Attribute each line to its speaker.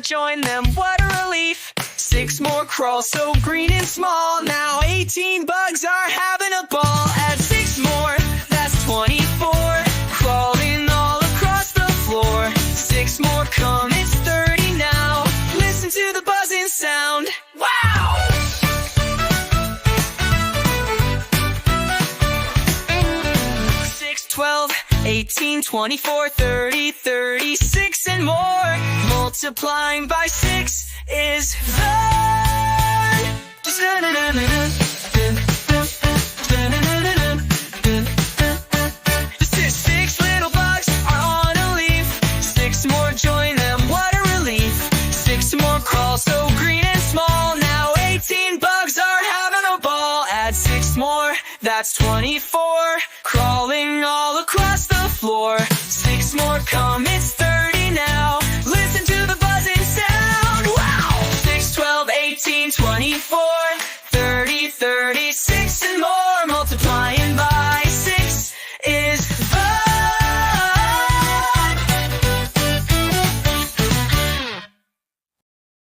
Speaker 1: join them, what a relief. 6 more crawl so green and small. Now 18 bugs are having a ball. Add 6 more, that's 24. Crawling all across the floor. 6 more come, it's 30 now. Listen to the buzzing sound. Wow! 6, 12, 18, 24, 30, 36 and more. Multiplying by 6 is fun. The 6 little bugs are on a leaf. 6 more join them, what a relief. 6 more crawl so green and small. Now 18 bugs are having a ball. Add 6 more, that's 24. Crawling all across the floor. 6 more come, it's 30 now. Listen to the buzzing sound. Wow! 6, 12, 18, 24.